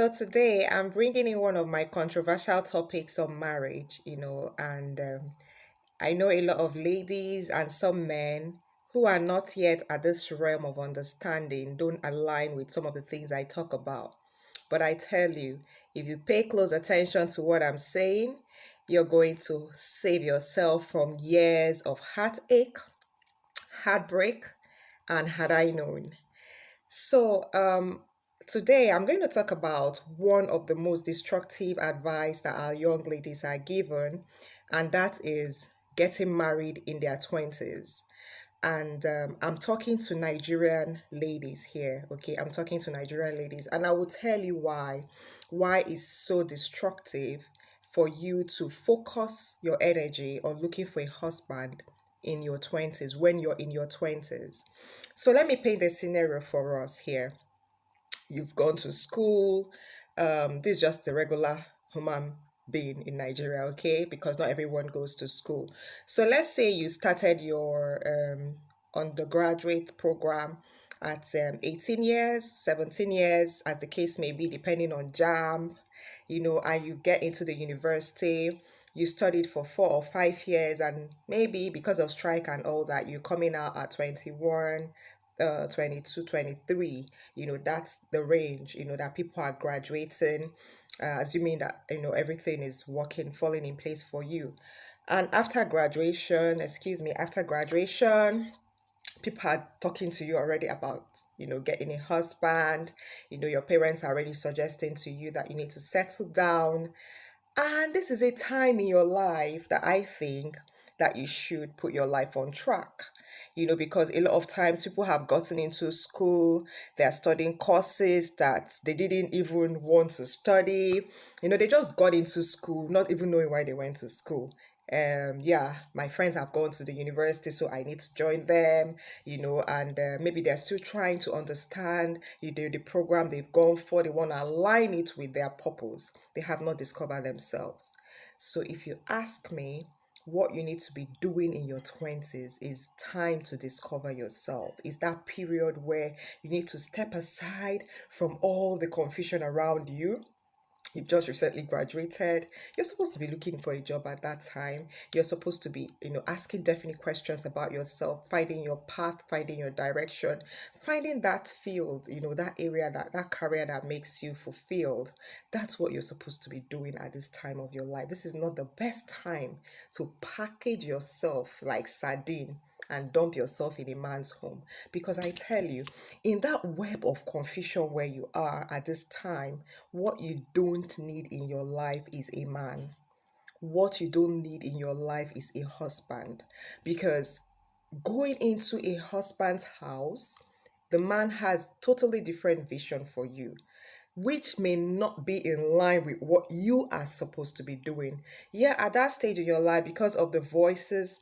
So today I'm bringing in one of my controversial topics on marriage, and I know a lot of ladies and some men who are not yet at this realm of understanding don't align with some of the things I talk about. But I tell you, if you pay close attention to what I'm saying, you're going to save yourself from years of heartache, heartbreak, and had I known. Today I'm going to talk about one of the most destructive advice that our young ladies are given, and that is getting married in their 20s. And I'm talking to Nigerian ladies here, okay? I'm talking to Nigerian ladies, and I will tell you why. Why it's so destructive for you to focus your energy on looking for a husband in your 20s when you're in your 20s. So let me paint a scenario for us here. You've gone to school. This is just the regular human being in Nigeria, okay? Because not everyone goes to school. So let's say you started your undergraduate program at 18 years, 17 years, as the case may be, depending on JAM, and you get into the university. You studied for 4 or 5 years, and maybe because of strike and all that, you're coming out at 21, 22, 23. That's the range, that people are graduating, assuming that, everything is working, falling in place for you. And after graduation, people are talking to you already about, getting a husband. Your parents are already suggesting to you that you need to settle down, and this is a time in your life that I think that you should put your life on track. Because a lot of times people have gotten into school, they're studying courses that they didn't even want to study. They just got into school, not even knowing why they went to school. Yeah, my friends have gone to the university, so I need to join them, and maybe they're still trying to understand, the program they've gone for. They want to align it with their purpose. They have not discovered themselves. So if you ask me, what you need to be doing in your 20s is time to discover yourself. Is that period where you need to step aside from all the confusion around you. You've just recently graduated. You're supposed to be looking for a job at that time. You're supposed to be, asking definite questions about yourself, finding your path, finding your direction, finding that field, that area, that career that makes you fulfilled. That's what you're supposed to be doing at this time of your life. This is not the best time to package yourself like sardine and dump yourself in a man's home. Because I tell you, in that web of confusion where you are at this time, what you don't need in your life is a man. What you don't need in your life is a husband. Because going into a husband's house, the man has totally different vision for you, which may not be in line with what you are supposed to be doing. Yeah, at that stage in your life, because of the voices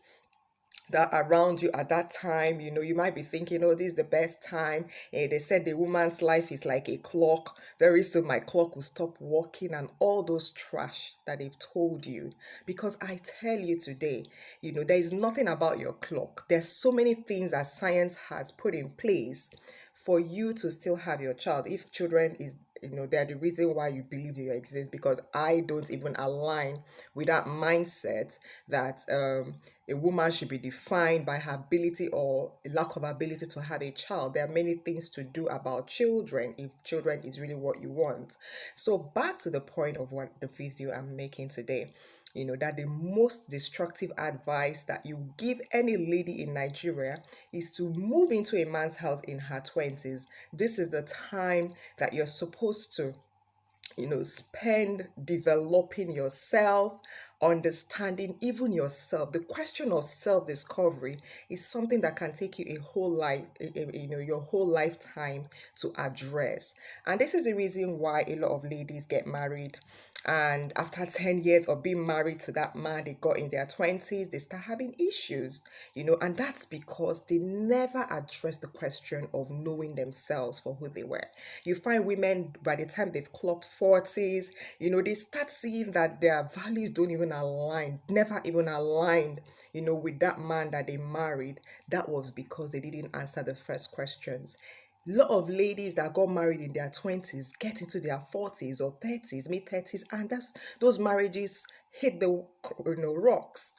that around you at that time, you might be thinking, oh, this is the best time. They said the woman's life is like a clock. Very soon my clock will stop working, and all those trash that they've told you. Because I tell you today, there is nothing about your clock. There's so many things that science has put in place for you to still have your child. If children is, they're the reason why you believe you exist, because I don't even align with that mindset that a woman should be defined by her ability or lack of ability to have a child. There are many things to do about children if children is really what you want. So back to the point of what the video I'm making today, that the most destructive advice that you give any lady in Nigeria is to move into a man's house in her 20s. This is the time that you're supposed to spend developing yourself, understanding even yourself. The question of self-discovery is something that can take you a whole life, your whole lifetime to address. And this is the reason why a lot of ladies get married, and after 10 years of being married to that man they got in their 20s, they start having issues, and that's because they never addressed the question of knowing themselves for who they were. You find women, by the time they've clocked 40s, they start seeing that their values don't even align, never even aligned, with that man that they married. That was because they didn't answer the first questions. Lot of ladies that got married in their 20s get into their 40s or 30s, mid 30s, and those marriages hit the rocks.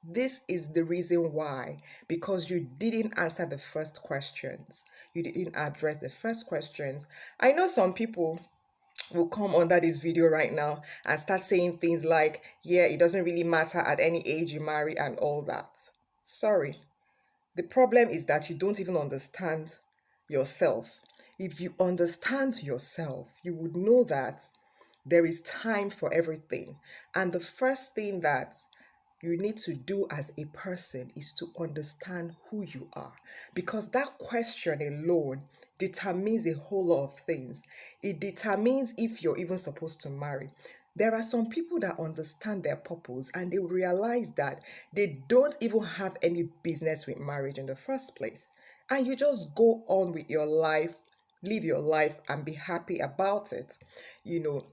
This is the reason why, because you didn't answer the first questions. You didn't address the first questions. I know some people will come under this video right now and start saying things like, yeah, it doesn't really matter at any age you marry and all that. Sorry. The problem is that you don't even understand yourself. If you understand yourself, you would know that there is time for everything. And the first thing that you need to do as a person is to understand who you are, because that question alone determines a whole lot of things. It determines if you're even supposed to marry. There are some people that understand their purpose and they realize that they don't even have any business with marriage in the first place, and you just go on with your life, live your life and be happy about it. you know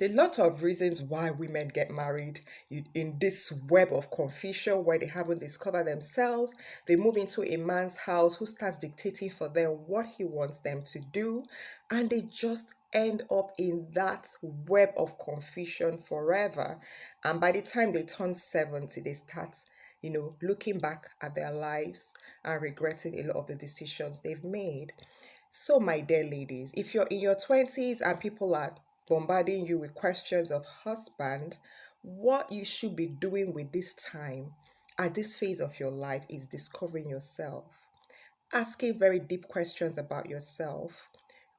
a lot of reasons why women get married in this web of confusion where they haven't discovered themselves. They move into a man's house who starts dictating for them what he wants them to do, and they just end up in that web of confusion forever. And by the time they turn 70, they start looking back at their lives and regretting a lot of the decisions they've made. So, my dear ladies, if you're in your 20s and people are bombarding you with questions of husband, what you should be doing with this time at this phase of your life is discovering yourself, asking very deep questions about yourself,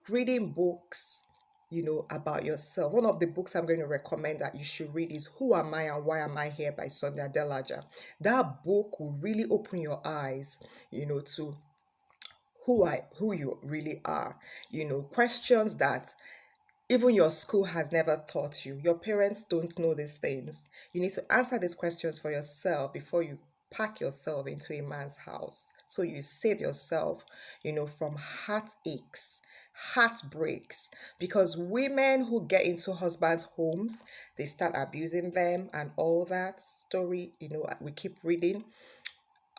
reading books, about yourself. One of the books I'm going to recommend that you should read is Who Am I and Why Am I Here by Sonia Delaja. That book will really open your eyes, to who you really are. Questions that even your school has never taught you. Your parents don't know these things. You need to answer these questions for yourself before you pack yourself into a man's house. So you save yourself, from heartaches, heartbreaks. Because women who get into husbands' homes, they start abusing them and all that story, we keep reading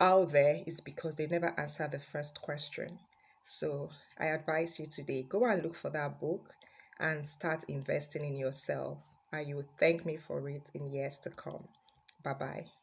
out there is because they never answer the first question. So I advise you today, go and look for that book and start investing in yourself. And you will thank me for it in years to come. Bye bye.